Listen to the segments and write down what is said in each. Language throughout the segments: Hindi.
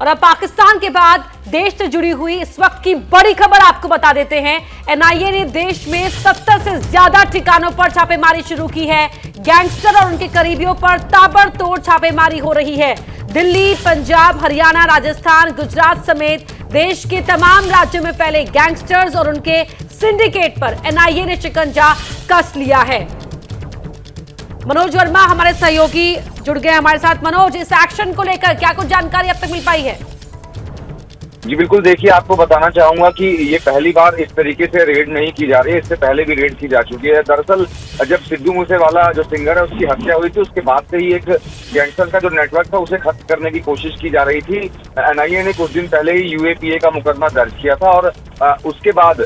और अब पाकिस्तान के बाद देश से जुड़ी हुई इस वक्त की बड़ी खबर आपको बता देते हैं। एनआईए ने देश में 70 से ज्यादा ठिकानों पर छापेमारी शुरू की है। गैंगस्टर और उनके करीबियों पर ताबड़तोड़ छापेमारी हो रही है। दिल्ली, पंजाब, हरियाणा, राजस्थान, गुजरात समेत देश के तमाम राज्यों में फैले गैंगस्टर्स और उनके सिंडिकेट पर एनआईए ने शिकंजा कस लिया है। मनोज वर्मा हमारे सहयोगी जुड़ गए हमारे साथ। मनोज, इस एक्शन को लेकर क्या कुछ जानकारी अब तक मिल पाई है? जी बिल्कुल, देखिए आपको बताना चाहूंगा कि ये पहली बार इस तरीके से रेड नहीं की जा रही है। इससे पहले भी रेड की जा चुकी है। दरअसल जब सिद्धू मूसेवाला जो सिंगर है उसकी हत्या हुई थी, उसके बाद से ही एक गैंगस्टर का जो नेटवर्क था उसे खत्म करने की कोशिश की जा रही थी। एनआईए ने कुछ दिन पहले ही यूएपीए का मुकदमा दर्ज किया था और उसके बाद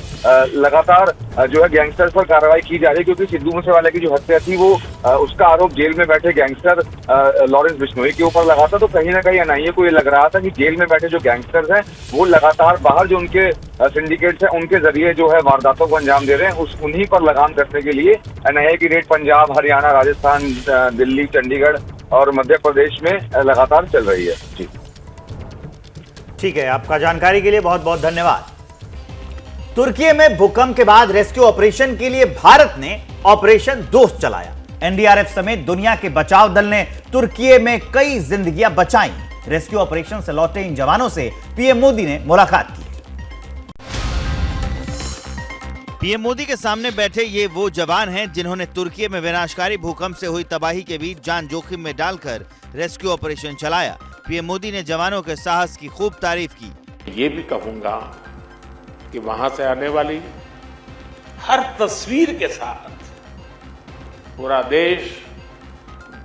लगातार जो है गैंगस्टर पर कार्रवाई की जा रही है, क्योंकि सिद्धू मूसेवाला की जो हत्या थी वो उसका आरोप जेल में बैठे गैंगस्टर लॉरेंस बिश्नोई के ऊपर लगा था। तो कहीं ना कहीं एनआईए को ये लग रहा था कि जेल में बैठे जो गैंगस्टर्स हैं वो लगातार बाहर जो उनके सिंडिकेट्स हैं उनके जरिए जो है वारदातों को अंजाम दे रहे हैं, उन्हीं पर लगाम कसने के लिए एनआईए की रेड पंजाब, हरियाणा, राजस्थान, दिल्ली, चंडीगढ़ और मध्य प्रदेश में लगातार चल रही है। जी ठीक है, आपका जानकारी के लिए बहुत बहुत धन्यवाद। तुर्की में भूकंप के बाद रेस्क्यू ऑपरेशन के लिए भारत ने ऑपरेशन दोस्त चलाया। एनडीआरएफ समेत दुनिया के बचाव दल ने तुर्की में कई जिंदगियां बचाई। रेस्क्यू ऑपरेशन से लौटे इन जवानों से पीएम मोदी ने मुलाकात की। पीएम मोदी के सामने बैठे ये वो जवान हैं जिन्होंने तुर्की में विनाशकारी भूकंप से हुई तबाही के बीच जान जोखिम में डालकर रेस्क्यू ऑपरेशन चलाया। पीएम मोदी ने जवानों के साहस की खूब तारीफ की। ये भी कहूंगा कि वहां से आने वाली हर तस्वीर के साथ पूरा देश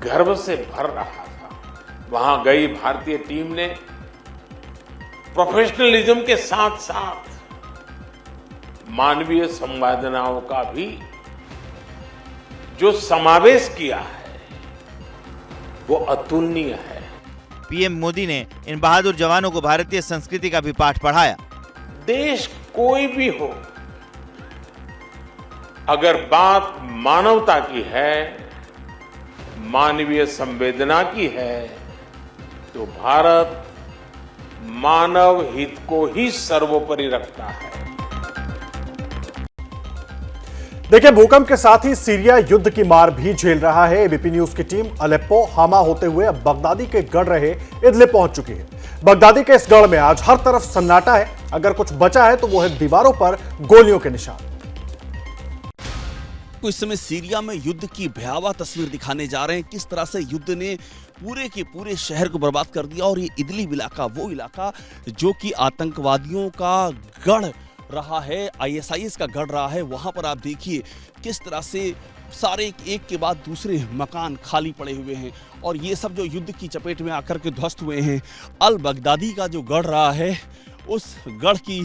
गर्व से भर रहा था। वहां गई भारतीय टीम ने प्रोफेशनलिज्म के साथ साथ मानवीय संवेदनाओं का भी जो समावेश किया है वो अतुलनीय है। पीएम मोदी ने इन बहादुर जवानों को भारतीय संस्कृति का भी पाठ पढ़ाया। देश कोई भी हो, अगर बात मानवता की है, मानवीय संवेदना की है, तो भारत मानव हित को ही सर्वोपरि रखता है। देखिए, भूकंप के साथ ही सीरिया युद्ध की मार भी झेल रहा है। एबीपी न्यूज की टीम अलेप्पो, हामा होते हुए अब बगदादी के गढ़ रहे इदलिब पहुंच चुकी है। बगदादी के इस गढ़ में आज हर तरफ सन्नाटा है। अगर कुछ बचा है तो वो है दीवारों पर गोलियों के निशान। इस समय सीरिया में युद्ध की भयावह तस्वीर दिखाने जा रहे हैं। किस तरह से युद्ध ने पूरे के पूरे शहर को बर्बाद कर दिया। और ये इदलिब इलाका, वो इलाका जो कि आतंकवादियों का गढ़ रहा है, आईएसआईएस का गढ़ रहा है, वहां पर आप देखिए किस तरह से सारे एक के बाद दूसरे मकान खाली पड़े हुए हैं। और ये सब जो युद्ध की चपेट में आकर के ध्वस्त हुए हैं। अल बगदादी का जो गढ़ रहा है, उस गढ़ की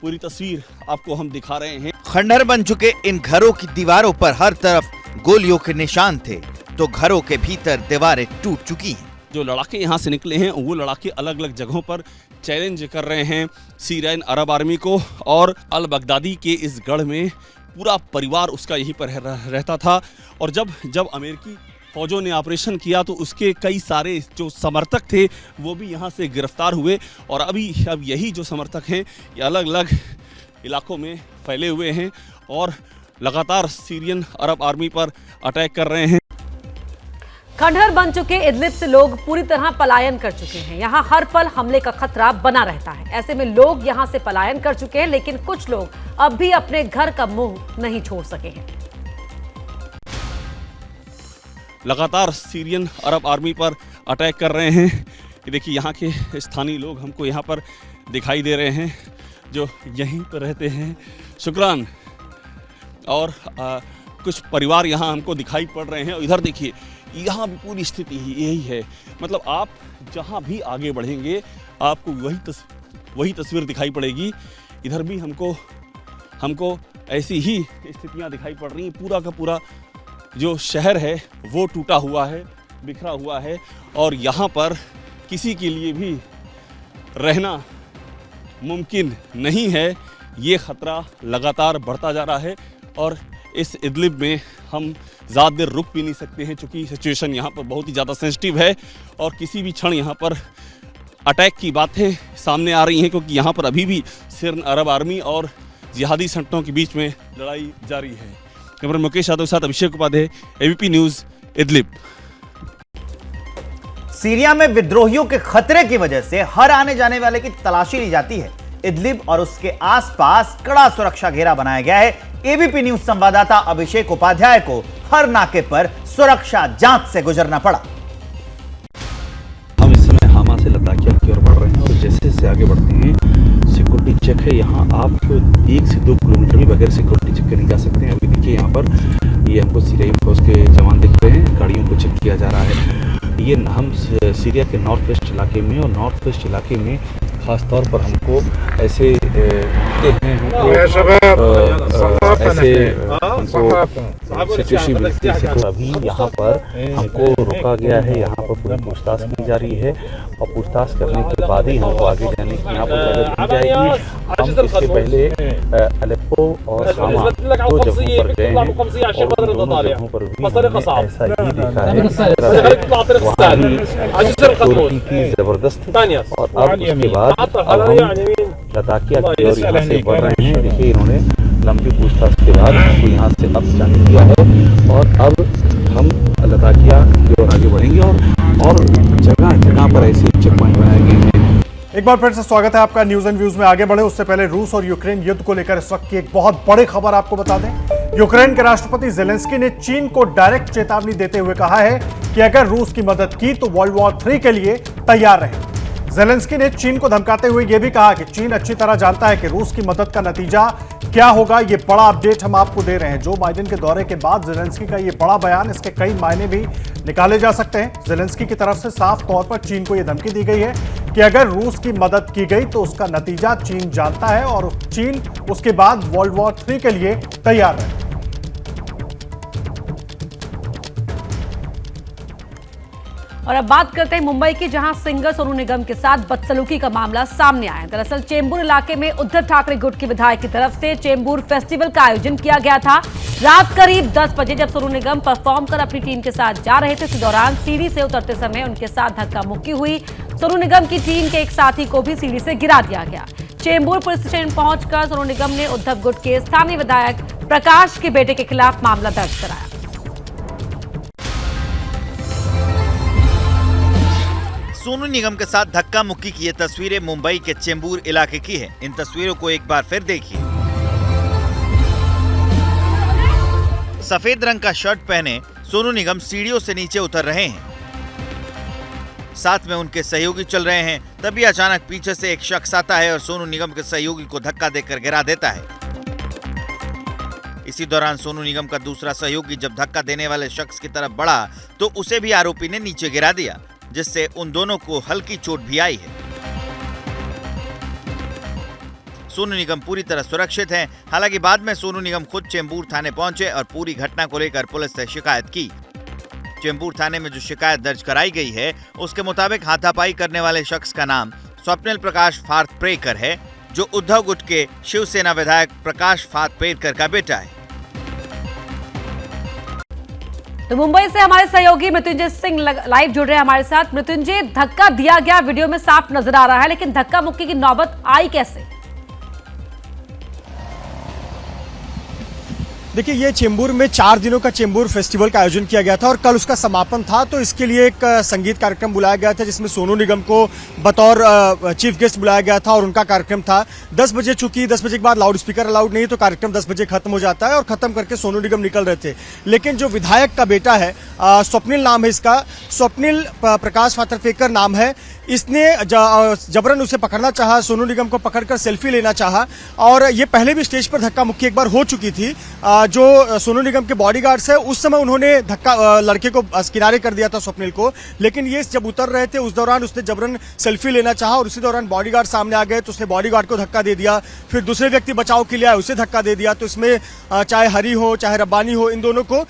पूरी तस्वीर आपको हम दिखा रहे हैं। खंडहर बन चुके इन घरों की दीवारों पर हर तरफ गोलियों के निशान थे, तो घरों के भीतर दीवारें टूट चुकी हैं। जो लड़ाके यहाँ से निकले हैं वो लड़ाके अलग अलग जगहों पर चैलेंज कर रहे हैं सीरियन अरब आर्मी को। और अल बगदादी के इस गढ़ में पूरा परिवार उसका यहीं पर रहता था। और जब अमेरिकी फौजों ने ऑपरेशन किया तो उसके कई सारे जो समर्थक थे वो भी यहाँ से गिरफ्तार हुए। और अब यही जो समर्थक हैं ये अलग अलग इलाकों में फैले हुए हैं और लगातार सीरियन अरब आर्मी पर अटैक कर रहे हैं। खंडहर बन चुके इदलिब से लोग पूरी तरह पलायन कर चुके हैं। यहाँ हर पल हमले का खतरा बना रहता है। ऐसे में लोग यहाँ से पलायन कर चुके हैं, लेकिन कुछ लोग अब भी अपने घर का मुंह नहीं छोड़ सके हैं। लगातार सीरियन अरब आर्मी पर अटैक कर रहे हैं। ये देखिए, यहाँ के स्थानीय लोग हमको यहाँ पर दिखाई दे रहे हैं जो यहीं पर रहते हैं। शुक्रान। और कुछ परिवार यहाँ हमको दिखाई पड़ रहे हैं। और इधर देखिए, यहाँ भी पूरी स्थिति यही है। मतलब आप जहाँ भी आगे बढ़ेंगे आपको वही तस्वीर दिखाई पड़ेगी। इधर भी हमको ऐसी ही स्थितियाँ दिखाई पड़ रही हैं। पूरा का पूरा जो शहर है वो टूटा हुआ है, बिखरा हुआ है। और यहाँ पर किसी के लिए भी रहना मुमकिन नहीं है। ये खतरा लगातार बढ़ता जा रहा है। और इस इदलिब में हम ज़्यादा देर रुक भी नहीं सकते हैं, क्योंकि सिचुएशन यहाँ पर बहुत ही ज़्यादा सेंसिटिव है और किसी भी क्षण यहाँ पर अटैक की बातें सामने आ रही हैं, क्योंकि यहाँ पर अभी भी सिर्न अरब आर्मी और जिहादी संगठनों के बीच में लड़ाई जारी है। कैमरा मुकेश यादव के साथ Abhishek Upadhyay, ABP news, Idlib. Syria में विद्रोहियों के खतरे की वजह से हर आने जाने वाले की तलाशी ली जाती है। इदलिब और उसके आसपास कड़ा सुरक्षा घेरा बनाया गया है। एबीपी न्यूज संवाददाता अभिषेक उपाध्याय को हर नाके पर सुरक्षा जांच से गुजरना पड़ा। हम इस समय हामा से लद्दाखिया की ओर बढ़ रहे हैं और जैसे जैसे आगे बढ़ते हैं सिक्योरिटी चेक है। यहाँ आप 1 से 2 किलोमीटर भी बगैर सिक्योरिटी चेक के नहीं जा सकते हैं। अभी देखिए यहाँ पर ये हमको सीरियाई फौज के जवान दिख रहे हैं, गाड़ियों को चेक किया जा रहा है। ये हम सीरिया के नॉर्थ वेस्ट इलाके में और नॉर्थ वेस्ट इलाके में खास तौर पर हमको ऐसे सिचुएशन मिलती है। तो अभी यहाँ पर हमको रोका गया है, यहाँ पर पूरी पूछताछ की जा रही है और पूछताछ करने के बाद ही हमको आगे जाने की यहाँ पर इजाजत दी जाएगी। हम इससे पहले अलेप्पो और हामा 2 जगहों पर गए हैं और दोनों जगहों पर भी हमने ऐसा ही देखा है। वहाँ भी तुर्की की जबरदस्त और अब उसके बाद अब हम लद्दाखिया की ओर यहाँ से बढ़ रहे हैं। देखिए इन्होंने लंबी पूछताछ के बाद हमको यहाँ से अब जाने दिया है और अब हम लद्दाखिया की ओर आगे बढ़ेंगे और जगह जगह पर ऐसे चेक पॉइंट बनाए गए हैं। एक बार फिर से स्वागत है आपका न्यूज एंड व्यूज में। आगे बढ़े उससे पहले रूस और यूक्रेन युद्ध को लेकर इस वक्त की एक बहुत बड़ी खबर आपको बता दें। यूक्रेन के राष्ट्रपति जेलेंस्की ने चीन को डायरेक्ट चेतावनी देते हुए कहा है कि अगर रूस की मदद की तो वर्ल्ड वॉर 3 के लिए तैयार रहे। जेलेंस्की ने चीन को धमकाते हुए यह भी कहा कि चीन अच्छी तरह जानता है कि रूस की मदद का नतीजा क्या होगा। यह बड़ा अपडेट हम आपको दे रहे हैं। जो बाइडेन के दौरे के बाद जेलेंस्की का यह बड़ा बयान, इसके कई मायने भी निकाले जा सकते हैं। जेलेंस्की की तरफ से साफ तौर पर चीन को यह धमकी दी गई है कि अगर रूस की मदद की गई तो उसका नतीजा चीन जानता है और चीन उसके बाद वर्ल्ड वॉर 3 के लिए तैयार है। और अब बात करते हैं मुंबई की, जहां सिंगर सोनू निगम के साथ बदसलूकी का मामला सामने आया है। दरअसल चेंबूर इलाके में उद्धव ठाकरे गुट के विधायक की तरफ से चेंबूर फेस्टिवल का आयोजन किया गया था। रात करीब 10 बजे जब सोनू निगम परफॉर्म कर अपनी टीम के साथ जा रहे थे, इस दौरान सीढ़ी से उतरते समय उनके साथ धक्का मुक्की हुई। सोनू निगम की टीम के एक साथी को भी सीढ़ी से गिरा दिया गया। चेंबूर पुलिस स्टेशन पहुंचकर सोनू निगम ने उद्धव गुट के स्थानीय विधायक प्रकाश के बेटे के खिलाफ मामला दर्ज कराया। सोनू निगम के साथ धक्का मुक्की की ये तस्वीरें मुंबई के चेंबूर इलाके की है। इन तस्वीरों को एक बार फिर देखिए। सफेद रंग का शर्ट पहने सोनू निगम सीढ़ियों से नीचे उतर रहे हैं, साथ में उनके सहयोगी चल रहे हैं। तभी अचानक पीछे से एक शख्स आता है और सोनू निगम के सहयोगी को धक्का देकर गिरा देता है। इसी दौरान सोनू निगम का दूसरा सहयोगी जब धक्का देने वाले शख्स की तरफ बढ़ा तो उसे भी आरोपी ने नीचे गिरा दिया, जिससे उन दोनों को हल्की चोट भी आई है। सोनू निगम पूरी तरह सुरक्षित हैं। हालांकि बाद में सोनू निगम खुद चेंबूर थाने पहुंचे और पूरी घटना को लेकर पुलिस से शिकायत की। चेंबूर थाने में जो शिकायत दर्ज कराई गई है उसके मुताबिक हाथापाई करने वाले शख्स का नाम स्वप्निल प्रकाश फातप्रेकर है, जो उद्धव गुट के शिवसेना विधायक प्रकाश फातप्रेकर का बेटा है। तो मुंबई से हमारे सहयोगी मृत्युंजय सिंह लाइव जुड़ रहे हैं हमारे साथ। मृत्युंजय, धक्का दिया गया वीडियो में साफ नजर आ रहा है, लेकिन धक्का मुक्की की नौबत आई कैसे? देखिए, ये चेंबूर में 4 दिनों का चेंबूर फेस्टिवल का आयोजन किया गया था और कल उसका समापन था। तो इसके लिए एक संगीत कार्यक्रम बुलाया गया था, जिसमें सोनू निगम को बतौर चीफ गेस्ट बुलाया गया था और उनका कार्यक्रम था 10 बजे। चूंकि 10 बजे के बाद लाउड स्पीकर अलाउड नहीं, तो कार्यक्रम 10 बजे खत्म हो जाता है और खत्म करके सोनू निगम निकल रहे थे। लेकिन जो विधायक का बेटा है, स्वप्निल नाम है इसका, स्वप्निल प्रकाश फातप्रेकर नाम है, इसने जबरन उसे पकड़ना चाहा, सोनू निगम को पकड़कर सेल्फी लेना चाहा। और ये पहले भी स्टेज पर धक्का मुक्की एक बार हो चुकी थी। जो सोनू निगम के बॉडीगार्ड्स है, उस समय उन्होंने धक्का लड़के को किनारे कर दिया था, स्वप्निल को। लेकिन ये जब उतर रहे थे उस दौरान उसने जबरन सेल्फी लेना चाहा और उसी दौरान बॉडीगार्ड सामने आ गए, तो उसने बॉडीगार्ड को धक्का दे दिया। फिर दूसरे व्यक्ति बचाव के लिए आए, उसे धक्का दे दिया। तो इसमें चाहे हरी हो चाहे रब्बानी हो, इन दोनों को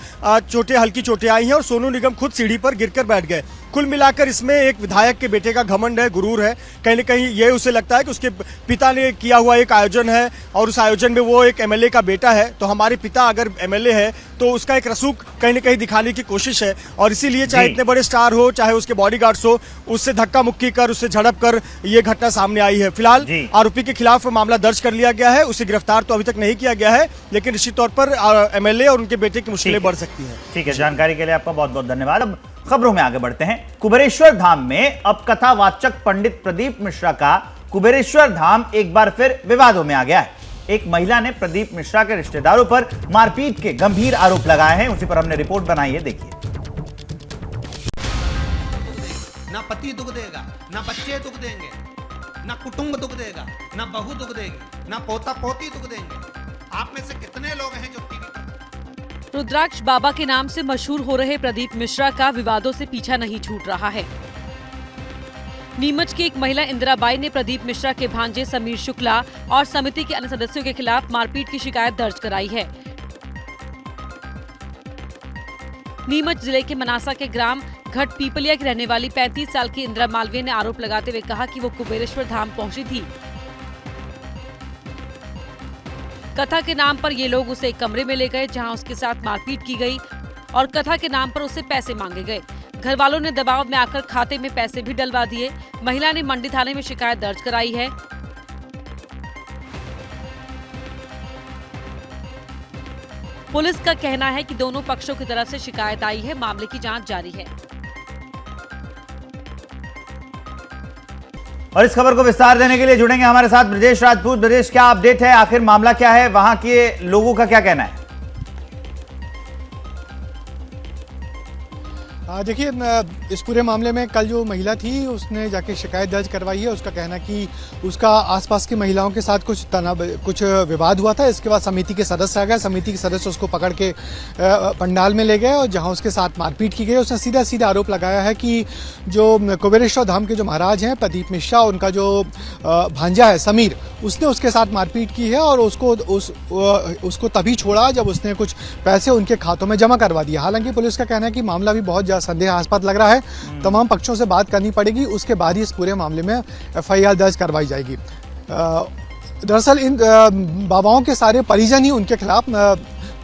हल्की चोटें आई हैं और सोनू निगम खुद सीढ़ी पर गिरकर बैठ गए। कुल मिलाकर इसमें एक विधायक के बेटे का घमंड है, गुरूर है। कहीं ना कहीं ये उसे लगता है कि उसके पिता ने किया हुआ एक आयोजन है और उस आयोजन में वो एक एमएलए का बेटा है, तो हमारे पिता अगर एमएलए है तो उसका एक रसूख कहीं ना कहीं दिखाने की कोशिश है। और इसीलिए चाहे इतने बड़े स्टार हो, चाहे उसके बॉडीगार्ड्स हो, उससे धक्का मुक्की कर, उससे झड़प कर ये घटना सामने आई है। फिलहाल आरोपी के खिलाफ मामला दर्ज कर लिया गया है, उसे गिरफ्तार तो अभी तक नहीं किया गया है, लेकिन निश्चित तौर पर एमएलए और उनके बेटे की मुश्किलें बढ़ सकती हैं। ठीक है, जानकारी के लिए आपका बहुत बहुत धन्यवाद। अब खबरों में आगे बढ़ते हैं। कुबेरेश्वर धाम में अब कथावाचक पंडित प्रदीप मिश्रा का कुबेरेश्वर धाम एक बार फिर विवादों में आ गया है। एक महिला ने प्रदीप मिश्रा के रिश्तेदारों पर मारपीट के गंभीर आरोप लगाए हैं, उसी पर हमने रिपोर्ट बनाई है, देखिए। ना पति दुख देगा, ना बच्चे दुख देंगे, ना कुटुंब दुख देगा, ना बहू दुख देगी, ना पोता पोती दुख देंगे। आप में से कितने लोग हैं जो टीवी पर? रुद्राक्ष बाबा के नाम से मशहूर हो रहे प्रदीप मिश्रा का विवादों से पीछा नहीं छूट रहा है। नीमच की एक महिला इंदिराबाई ने प्रदीप मिश्रा के भांजे समीर शुक्ला और समिति के अन्य सदस्यों के खिलाफ मारपीट की शिकायत दर्ज कराई है। नीमच जिले के मनासा के ग्राम घट पीपलिया की रहने वाली 35 साल की इंदिरा मालवीय ने आरोप लगाते हुए कहा कि वो कुबेरेश्वर धाम पहुंची थी। कथा के नाम पर ये लोग उसे एक कमरे में ले गए, जहां उसके साथ मारपीट की गई और कथा के नाम पर उससे पैसे मांगे गए। घर वालों ने दबाव में आकर खाते में पैसे भी डलवा दिए। महिला ने मंडी थाने में शिकायत दर्ज कराई है। पुलिस का कहना है कि दोनों पक्षों की तरफ से शिकायत आई है, मामले की जांच जारी है। और इस खबर को विस्तार देने के लिए जुड़ेंगे हमारे साथ ब्रजेश राजपूत। ब्रजेश, क्या अपडेट है, आखिर मामला क्या है, वहां के लोगों का क्या कहना है? देखिए, इस पूरे मामले में कल जो महिला थी उसने जाके शिकायत दर्ज करवाई है। उसका कहना कि उसका आसपास की महिलाओं के साथ कुछ विवाद हुआ था। इसके बाद समिति के सदस्य आ गए, समिति के सदस्य उसको पकड़ के पंडाल में ले गए और जहां उसके साथ मारपीट की गई। उसने सीधा सीधा आरोप लगाया है कि जो कुबेरेश्वर धाम के जो महाराज हैं प्रदीप मिश्रा, उनका जो भांजा है समीर, उसने उसके साथ मारपीट की है और उसको तभी छोड़ा जब उसने कुछ पैसे उनके खातों में जमा करवा दिया। हालांकि पुलिस का कहना है कि मामला भी बहुत संदेहास्पद लग रहा है। तमाम पक्षों से बात करनी पड़ेगी, उसके बाद ही इस पूरे मामले में एफआईआर दर्ज करवाई जाएगी। दरअसल इन बाबाओं के सारे परिजन ही उनके खिलाफ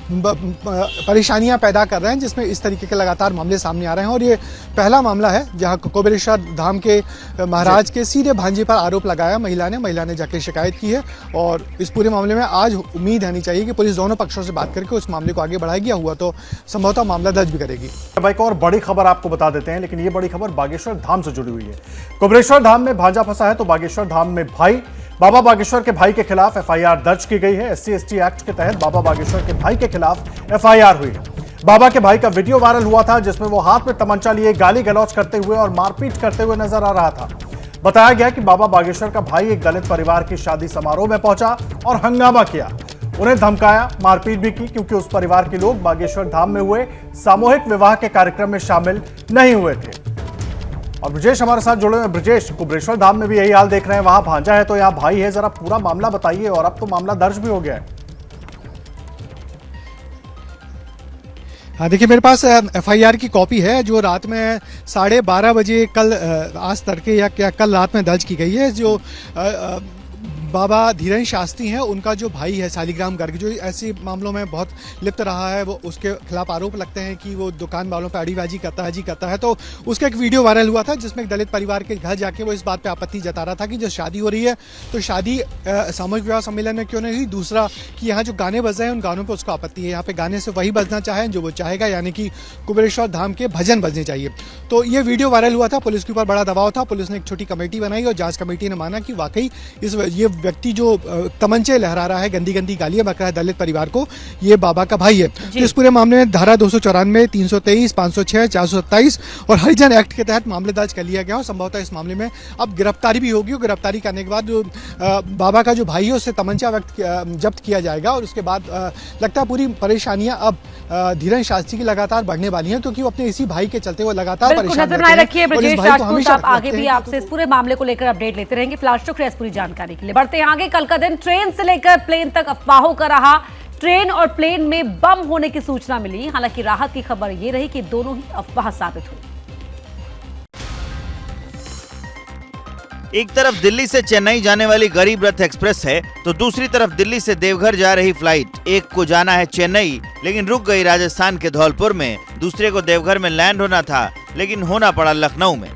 परेशानियां पैदा कर रहे हैं, जिसमें इस तरीके के लगातार मामले सामने आ रहे हैं। और ये पहला मामला है जहां कुबेरेश्वर धाम के महाराज के सीधे भांजे पर आरोप लगाया महिला ने जाके शिकायत की है। और इस पूरे मामले में आज उम्मीद रहनी चाहिए कि पुलिस दोनों पक्षों से बात करके उस मामले को आगे बढ़ाएगी, या हुआ तो संभवतः मामला दर्ज भी करेगी। अब एक और बड़ी खबर आपको बता देते हैं, लेकिन ये बड़ी खबर बागेश्वर धाम से जुड़ी हुई है। कुबेरेश्वर धाम में भांजा फंसा है तो बागेश्वर धाम में भाई बाबा बागेश्वर के भाई के खिलाफ एफआईआर दर्ज की गई है। SC/ST एक्ट के तहत बाबा बागेश्वर के भाई के खिलाफ एफआईआर हुई है। बाबा के भाई का वीडियो वायरल हुआ था, जिसमें वो हाथ में तमंचा लिए गाली गलौज करते हुए और मारपीट करते हुए नजर आ रहा था। बताया गया कि बाबा बागेश्वर का भाई एक दलित परिवार की शादी समारोह में पहुंचा और हंगामा किया, उन्हें धमकाया, मारपीट भी की, क्योंकि उस परिवार के लोग बागेश्वर धाम में हुए सामूहिक विवाह के कार्यक्रम में शामिल नहीं हुए थे। और ब्रजेश हमारे साथ जुड़े हुए हैं। ब्रजेश, कुबेरेश्वर धाम में भी यही हाल देख रहे हैं, वहां भांजा है तो यहाँ भाई है, जरा पूरा मामला बताइए। और अब तो मामला दर्ज भी हो गया है। हाँ, देखिए, मेरे पास एफआईआर की कॉपी है जो रात में 12:30 बजे कल आज तड़के या कल रात में दर्ज की गई है। जो बाबा धीरेन्द्र शास्त्री हैं, उनका जो भाई है शालिग्राम गर्ग, जो ऐसे मामलों में बहुत लिप्त रहा है, वो उसके खिलाफ आरोप लगते हैं कि वो दुकान वालों पर अड़ीबाजी करता है। तो उसका एक वीडियो वायरल हुआ था जिसमें एक दलित परिवार के घर जाके वो इस बात पे आपत्ति जता रहा था कि जो शादी हो रही है तो शादी सामूहिक विवाह सम्मेलन में क्यों नहीं हुई। दूसरा कि यहाँ जो गाने बज रहे हैं उन गानों पर उसको आपत्ति है। यहाँ पे गाने से वही बजना चाहे जो वो चाहेगा, यानी कि कुबेरेश्वर धाम के भजन बजने चाहिए। तो ये वीडियो वायरल हुआ था, पुलिस के ऊपर बड़ा दबाव था। पुलिस ने एक छोटी कमेटी बनाई और जांच कमेटी ने माना कि वाकई ये व्यक्ति जो तमंचे लहरा रहा है, गंदी गंदी गालियां बक रहा है दलित परिवार को, ये बाबा का भाई है। तो इस पूरे मामले में धारा 294, 323, 506, 427 और हरिजन एक्ट के तहत मामले दर्ज कर लिया गया और संभवतः इस मामले में अब गिरफ्तारी भी होगी। गिरफ्तारी करने के बाद जो बाबा का जो भाई है उससे तमंचा जब्त किया जाएगा। और उसके बाद लगता है पूरी परेशानियां अब धीरेन्द्र शास्त्री की लगातार बढ़ने वाली हैं, क्योंकि वो अपने इसी भाई के चलते वो लगातार परेशान रखिए। ब्रजेश राजपूत, आप आगे भी आपसे इस पूरे मामले को लेकर अपडेट लेते रहेंगे। फिलहाल शुक्रिया इस पूरी जानकारी के लिए। बढ़ते हैं आगे। कल का दिन ट्रेन से लेकर प्लेन तक अफवाहों का रहा। ट्रेन और प्लेन में बम होने की सूचना मिली, हालांकि राहत की खबर यह रही कि दोनों ही अफवाह साबित हुई। एक तरफ दिल्ली से चेन्नई जाने वाली गरीब रथ एक्सप्रेस है तो दूसरी तरफ दिल्ली से देवघर जा रही फ्लाइट। एक को जाना है चेन्नई लेकिन रुक गई राजस्थान के धौलपुर में, दूसरे को देवघर में लैंड होना था लेकिन होना पड़ा लखनऊ में।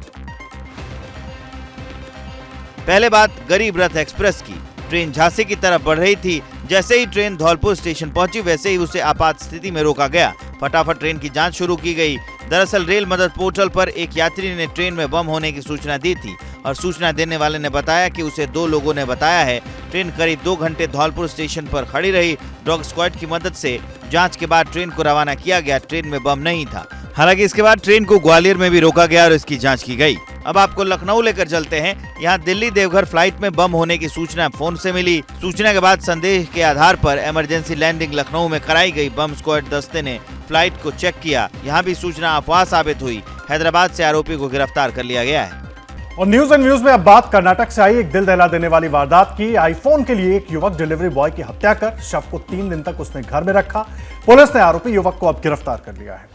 पहले बात गरीब रथ एक्सप्रेस की। ट्रेन झांसी की तरफ बढ़ रही थी। जैसे ही ट्रेन धौलपुर स्टेशन पहुंची वैसे ही उसे आपात स्थिति में रोका गया। फटाफट ट्रेन की जांच शुरू की गई। दरअसल रेल मदद पोर्टल पर एक यात्री ने ट्रेन में बम होने की सूचना दी थी और सूचना देने वाले ने बताया कि उसे 2 लोगों ने बताया है। ट्रेन करीब 2 घंटे धौलपुर स्टेशन पर खड़ी रही। डॉग स्क्वाड की मदद से जांच के बाद ट्रेन को रवाना किया गया। ट्रेन में बम नहीं था। हालांकि इसके बाद ट्रेन को ग्वालियर में भी रोका गया और इसकी जांच की गई। अब आपको लखनऊ लेकर चलते हैं। यहाँ दिल्ली देवघर फ्लाइट में बम होने की सूचना फोन से मिली। सूचना के बाद संदेह के आधार पर इमरजेंसी लैंडिंग लखनऊ में कराई गई। बम स्क्वाड दस्ते ने फ्लाइट को चेक किया। यहाँ भी सूचना अफवाह साबित हुई। हैदराबाद से आरोपी को गिरफ्तार कर लिया गया है। और न्यूज एंड व्यूज में अब बात कर्नाटक से आई एक दिल दहला देने वाली वारदात की। आईफोन के लिए एक युवक डिलीवरी बॉय की हत्या कर शव को 3 दिन तक उसने घर में रखा। पुलिस ने आरोपी युवक को अब गिरफ्तार कर लिया है।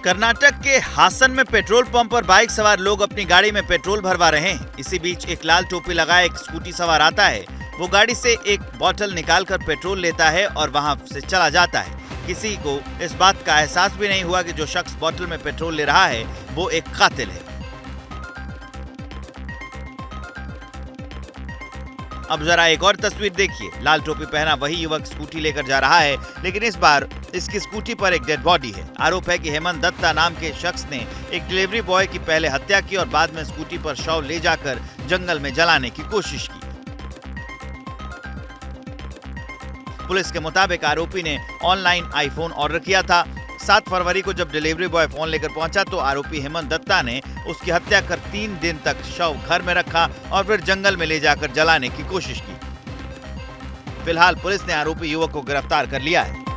कर्नाटक के हासन में पेट्रोल पंप पर बाइक सवार लोग अपनी गाड़ी में पेट्रोल भरवा रहे हैं। इसी बीच एक लाल टोपी लगाए एक स्कूटी सवार आता है। वो गाड़ी से एक बोतल निकालकर पेट्रोल लेता है और वहां से चला जाता है। किसी को इस बात का एहसास भी नहीं हुआ कि जो शख्स बोतल में पेट्रोल ले रहा है वो एक कातिल है। अब जरा एक और तस्वीर देखिए। लाल टोपी पहना वही युवक स्कूटी लेकर जा रहा है लेकिन इस बार इसकी स्कूटी पर एक डेड बॉडी है। आरोप है कि हेमंत दत्ता नाम के शख्स ने एक डिलीवरी बॉय की पहले हत्या की और बाद में स्कूटी पर शव ले जाकर जंगल में जलाने की कोशिश की। पुलिस के मुताबिक आरोपी ने ऑनलाइन आईफोन ऑर्डर किया था। 7 फरवरी को जब डिलीवरी बॉय फोन लेकर पहुंचा तो आरोपी हेमंत दत्ता ने उसकी हत्या कर 3 दिन तक शव घर में रखा और फिर जंगल में ले जाकर जलाने की कोशिश की। फिलहाल पुलिस ने आरोपी युवक को गिरफ्तार कर लिया है।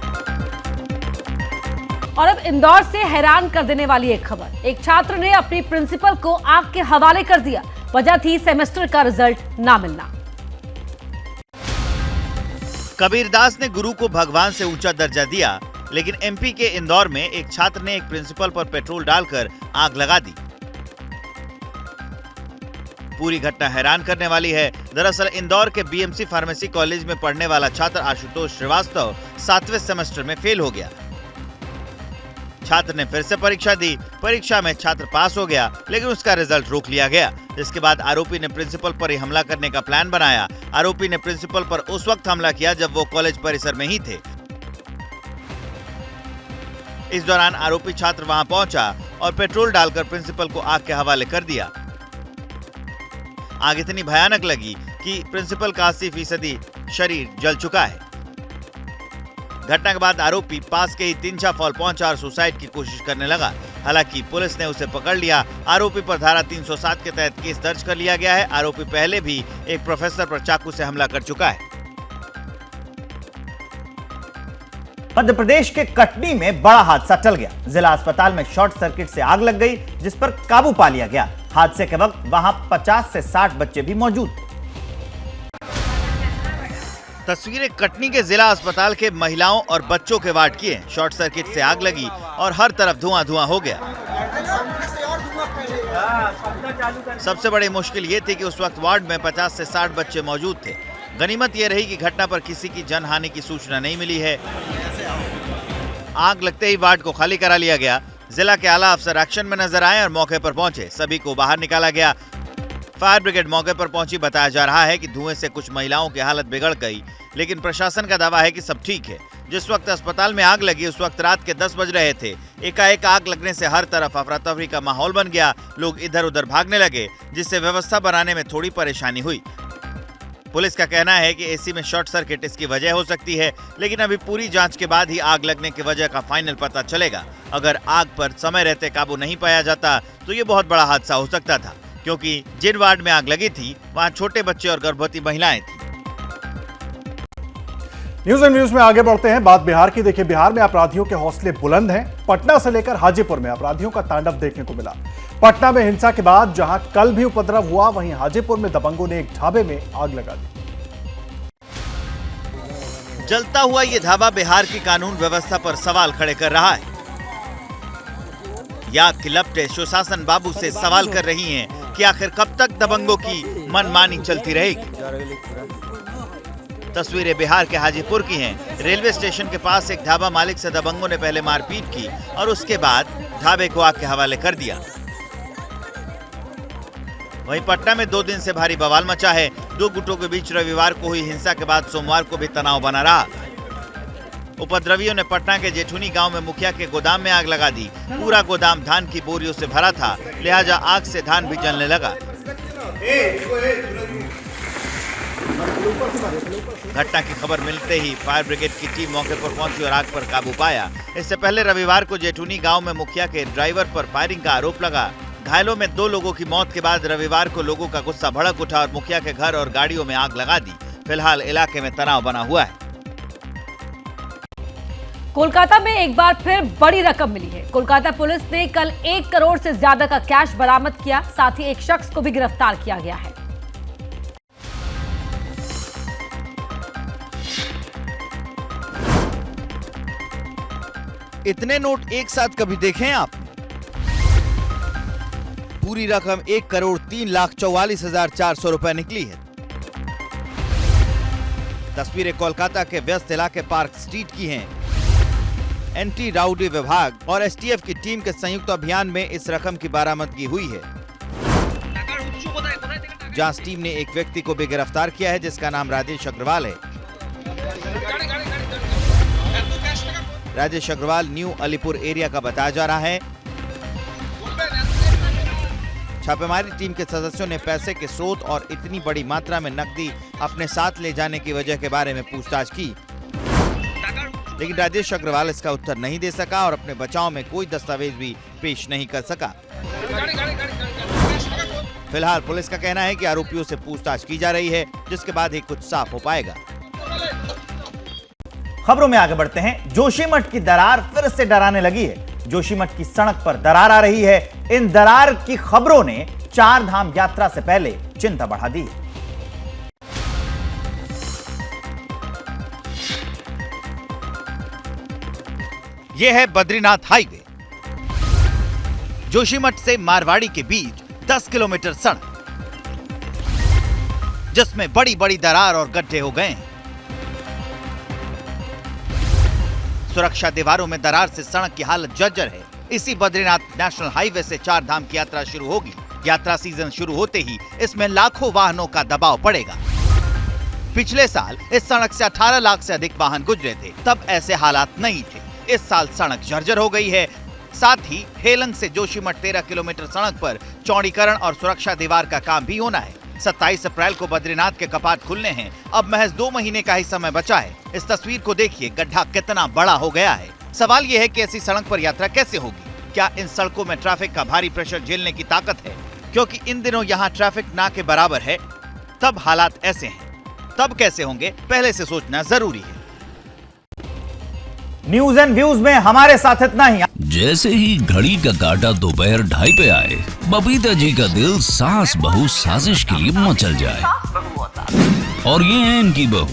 और अब इंदौर से हैरान कर देने वाली एक खबर। एक छात्र ने अपनी प्रिंसिपल को आग के हवाले कर दिया। वजह थी सेमेस्टर का रिजल्ट ना मिलना। कबीरदास ने गुरु को भगवान से ऊंचा दर्जा दिया लेकिन एमपी के इंदौर में एक छात्र ने एक प्रिंसिपल पर पेट्रोल डालकर आग लगा दी। पूरी घटना हैरान करने वाली है। दरअसल इंदौर के बीएमसी फार्मेसी कॉलेज में पढ़ने वाला छात्र आशुतोष श्रीवास्तव 7वें सेमेस्टर में फेल हो गया। छात्र ने फिर से परीक्षा दी। परीक्षा में छात्र पास हो गया लेकिन उसका रिजल्ट रोक लिया गया। जिसके बाद आरोपी ने प्रिंसिपल पर ही हमला करने का प्लान बनाया। आरोपी ने प्रिंसिपल पर उस वक्त हमला किया जब वो कॉलेज परिसर में ही थे। इस दौरान आरोपी छात्र वहां पहुंचा और पेट्रोल डालकर प्रिंसिपल को आग के हवाले कर दिया। आग इतनी भयानक लगी कि प्रिंसिपल का 80% शरीर जल चुका है। घटना के बाद आरोपी पास के ही 3 फॉल पहुंचा और सुसाइड की कोशिश करने लगा। हालांकि पुलिस ने उसे पकड़ लिया। आरोपी पर धारा 307 के तहत केस दर्ज कर लिया गया है। आरोपी पहले भी एक प्रोफेसर पर चाकू से हमला कर चुका है। मध्य प्रदेश के कटनी में बड़ा हादसा टल गया। जिला अस्पताल में शॉर्ट सर्किट से आग लग गई जिस पर काबू पा लिया गया। हादसे के वक्त वहां 50 से 60 बच्चे भी मौजूद थे। तस्वीरें कटनी के जिला अस्पताल के महिलाओं और बच्चों के वार्ड की हैं। शॉर्ट सर्किट से आग लगी और हर तरफ धुआं धुआं हो गया। सबसे बड़ी मुश्किल ये थी कि उस वक्त वार्ड में 50 से 60 बच्चे मौजूद थे। गनीमत यह रही कि घटना पर किसी की जनहानि की सूचना नहीं मिली है। आग लगते ही वार्ड को खाली करा लिया गया। जिला के आला अफसर एक्शन में नजर आए और मौके पर पहुंचे। सभी को बाहर निकाला गया। फायर ब्रिगेड मौके पर पहुंची। बताया जा रहा है कि धुएं से कुछ महिलाओं की हालत बिगड़ गई लेकिन प्रशासन का दावा है कि सब ठीक है। जिस वक्त अस्पताल में आग लगी उस वक्त रात के 10 बज रहे थे। एकाएक आग लगने से हर तरफ अफरा तफरी का माहौल बन गया। लोग इधर उधर भागने लगे जिससे व्यवस्था बनाने में थोड़ी परेशानी हुई। पुलिस का कहना है कि एसी में शॉर्ट सर्किट इसकी वजह हो सकती है लेकिन अभी पूरी जांच के बाद ही आग लगने की वजह का फाइनल पता चलेगा। अगर आग पर समय रहते काबू नहीं पाया जाता तो ये बहुत बड़ा हादसा हो सकता था क्योंकि जिन वार्ड में आग लगी थी वहां छोटे बच्चे और गर्भवती महिलाएं थी। न्यूज एंड व्यूज में आगे बढ़ते हैं। बात बिहार की। देखिए, बिहार में अपराधियों के हौसले बुलंद हैं। पटना से लेकर हाजीपुर में अपराधियों का तांडव देखने को मिला। पटना में हिंसा के बाद जहां कल भी उपद्रव हुआ वहीं हाजीपुर में दबंगों ने एक ढाबे में आग लगा दी। जलता हुआ ये ढाबा बिहार की कानून व्यवस्था पर सवाल खड़े कर रहा है। या कि लपटे सुशासन बाबू से सवाल कर रही हैं कि आखिर कब तक दबंगों की मनमानी चलती रहेगी। तस्वीरें बिहार के हाजीपुर की हैं। रेलवे स्टेशन के पास एक ढाबा मालिक से दबंगों ने पहले मारपीट की और उसके बाद ढाबे को आग के हवाले कर दिया। वहीं पटना में 2 दिन से भारी बवाल मचा है। 2 गुटों के बीच रविवार को हुई हिंसा के बाद सोमवार को भी तनाव बना रहा। उपद्रवियों ने पटना के जेठुनी गांव में मुखिया के गोदाम में आग लगा दी। पूरा गोदाम धान की बोरियों से भरा था, लिहाजा आग से धान भी जलने लगा। घटना की खबर मिलते ही फायर ब्रिगेड की टीम मौके पर पहुंची और आग पर काबू पाया। इससे पहले रविवार को जेठुनी गांव में मुखिया के ड्राइवर पर फायरिंग का आरोप लगा। घायलों में 2 लोगों की मौत के बाद रविवार को लोगों का गुस्सा भड़क उठा और मुखिया के घर और गाड़ियों में आग लगा दी। फिलहाल इलाके में तनाव बना हुआ है। कोलकाता में एक बार फिर बड़ी रकम मिली है। कोलकाता पुलिस ने कल 1 करोड़ से ज्यादा का कैश बरामद किया। साथ ही एक शख्स को भी गिरफ्तार किया गया है। इतने नोट एक साथ कभी देखे हैं आप? पूरी रकम 1 करोड़ 3,44,400 रुपए निकली है। तस्वीरें कोलकाता के व्यस्त इलाके पार्क स्ट्रीट की हैं। एंटी राउडी विभाग और एसटीएफ की टीम के संयुक्त अभियान में इस रकम की बरामदगी हुई है। जांच टीम ने एक व्यक्ति को भी गिरफ्तार किया है जिसका नाम राजेश अग्रवाल है। राजेश अग्रवाल न्यू अलीपुर एरिया का बताया जा रहा है। छापेमारी टीम के सदस्यों ने पैसे के स्रोत और इतनी बड़ी मात्रा में नकदी अपने साथ ले जाने की वजह के बारे में पूछताछ की, लेकिन राजेश अग्रवाल इसका उत्तर नहीं दे सका और अपने बचाव में कोई दस्तावेज भी पेश नहीं कर सका। फिलहाल पुलिस का कहना है कि आरोपियों से पूछताछ की जा रही है, जिसके बाद ही कुछ साफ हो पाएगा। खबरों में आगे बढ़ते हैं। जोशीमठ की दरार फिर से डराने लगी है। जोशीमठ की सड़क पर दरार आ रही है। इन दरार की खबरों ने 4 धाम यात्रा से पहले चिंता बढ़ा दी है। यह है बद्रीनाथ हाईवे। जोशीमठ से मारवाड़ी के बीच 10 किलोमीटर सड़क, जिसमें बड़ी बड़ी दरार और गड्ढे हो गए हैं। सुरक्षा दीवारों में दरार से सड़क की हालत जर्जर है। इसी बद्रीनाथ नेशनल हाईवे से 4 धाम की यात्रा शुरू होगी। यात्रा सीजन शुरू होते ही इसमें लाखों वाहनों का दबाव पड़ेगा। पिछले साल इस सड़क से 18 लाख से अधिक वाहन गुजरे थे, तब ऐसे हालात नहीं थे। इस साल सड़क जर्जर हो गई है। साथ ही हेलंग से जोशीमठ 13 किलोमीटर सड़क पर चौड़ीकरण और सुरक्षा दीवार का काम भी होना है। 27 अप्रैल को बद्रीनाथ के कपाट खुलने हैं। अब महज 2 महीने का ही समय बचा है। इस तस्वीर को देखिए, गड्ढा कितना बड़ा हो गया है। सवाल यह है कि ऐसी सड़क पर यात्रा कैसे होगी? क्या इन सड़कों में ट्रैफिक का भारी प्रेशर झेलने की ताकत है? क्योंकि इन दिनों यहाँ ट्रैफिक ना के बराबर है, तब हालात ऐसे हैं। तब कैसे होंगे, पहले से सोचना जरूरी है। न्यूज एंड व्यूज में हमारे साथ इतना ही। जैसे ही घड़ी का काटा दोपहर 2:30 पे आए, बबीता जी का दिल सास बहू साजिश के लिए मचल जाए। और ये है इनकी बहू,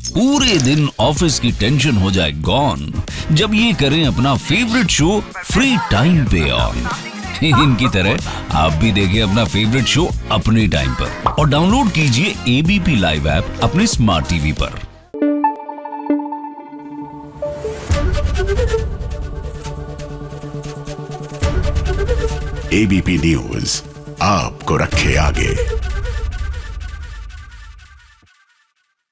पूरे दिन ऑफिस की टेंशन हो जाए गॉन जब ये करें अपना फेवरेट शो फ्री टाइम पे ऑन। इनकी तरह आप भी देखिए अपना फेवरेट शो अपने टाइम पर और डाउनलोड कीजिए एबीपी लाइव ऐप अपने स्मार्ट टीवी पर। एबीपी न्यूज आपको रखे आगे।